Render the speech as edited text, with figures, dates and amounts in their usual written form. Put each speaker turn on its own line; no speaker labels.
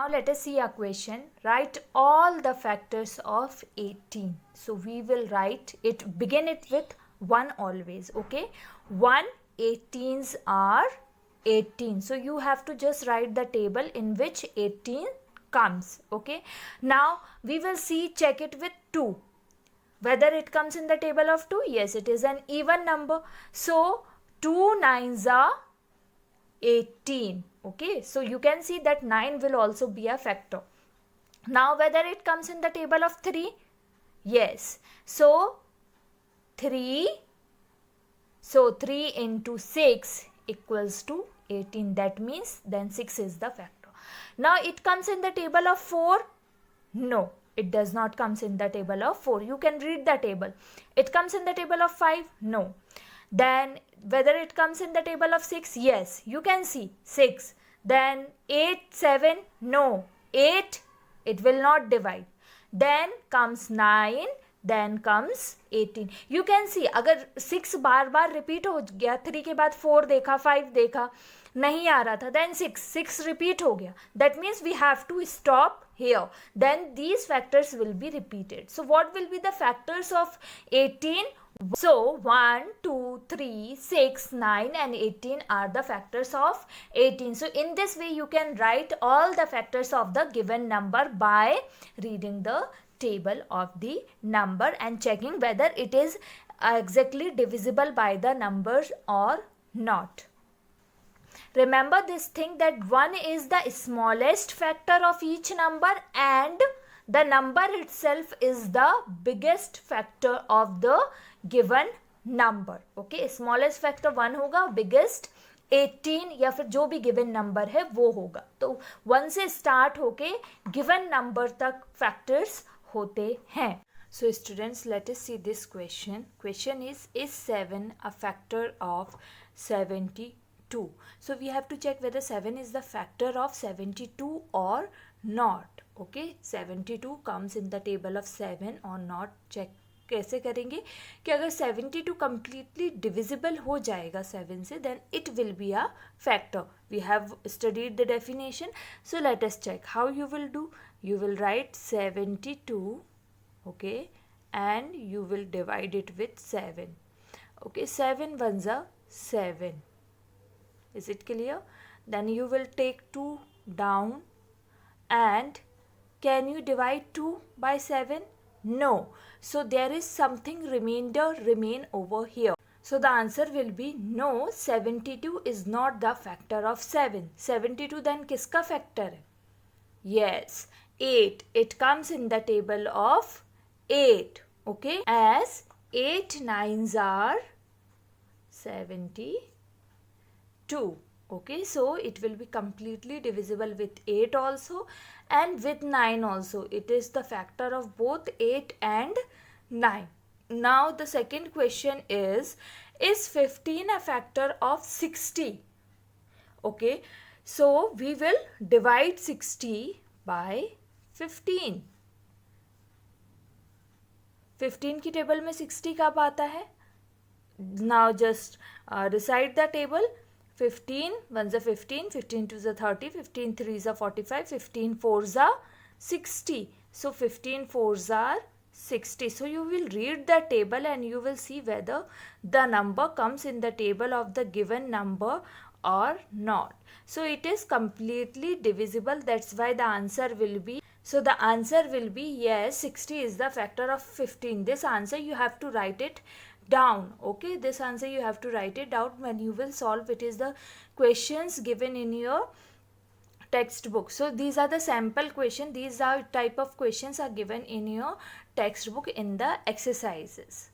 Now let us see a question. Write all the factors of 18. So we will write it, begin it with 1 always, okay? 1 18s are 18. So you have to just write the table in which 18 comes, okay? Now we will see, check it with 2. Whether it comes in the table of 2? Yes, it is an even number. So 2 9s are 18. Okay, so you can see that 9 will also be a factor. Now whether it comes in the table of 3? Yes. So 3 into 6 equals to 18. That means then 6 is the factor. Now it comes in the table of 4? No, it does not comes in the table of 4. You can read the table. It comes in the table of 5? No. Then whether it comes in the table of 6? Yes, you can see 6. Then 8 7? No. 8, it will not divide. Then comes 9, then comes 18. You can see अगर 6 बार बार repeat हो गया, 3 के बाद 4 देखा, 5 देखा, नहीं आ रहा था, then 6 repeat हो गया. That means we have to stop here. Then these factors will be repeated. So what will be the factors of 18? So 1, 2, 3, 6, 9 and 18 are the factors of 18. So in this way you can write all the factors of the given number by reading the table of the number and checking whether it is exactly divisible by the numbers or not. Remember this thing that 1 is the smallest factor of each number and the number itself is the biggest factor of the given number. Okay, smallest factor 1 होगा, biggest 18 या फिर जो भी given number है वो होगा. तो 1 से start होके given number तक factors होते हैं. So students, let us see this question. Question is 7 a factor of 72? So we have to check whether 7 is the factor of 72 or not. Okay, 72 comes in the table of 7 or not. Check कैसे करेंगे कि अगर 72 completely divisible हो जाएगा 7 से, then it will be a factor. We have studied the definition. So let us check how you will do. You will write 72, okay, and you will divide it with 7. Okay, 7 ones are 7. Is it clear? Then you will take 2 down, and can you divide 2 by 7? No. So there is something remainder remain over here. So the answer will be no, 72 is not the factor of 7. 72 then किसका factor है? Yes, 8. It comes in the table of 8. Okay, as 8 9s are 72. Okay, so it will be completely divisible with 8 also and with 9 also. It is the factor of both 8 and 9. Now the second question is 15 a factor of 60? Okay, so we will divide 60 by 15. 15 की table में 60 कब आता है? Now just recite the table. 15 1s are 15, 15 2s are 30, 15 3s are 45, 15 4s are 60. So 15 4s are 60. So you will read the table and you will see whether the number comes in the table of the given number or not. So it is completely divisible. That's why the answer will be, so the answer will be yes, 60 is the factor of 15. This answer you have to write it down. Okay, this answer you have to write it down when you will solve. It is the questions given in your textbook. So these are the sample question. These are type of questions are given in your textbook in the exercises.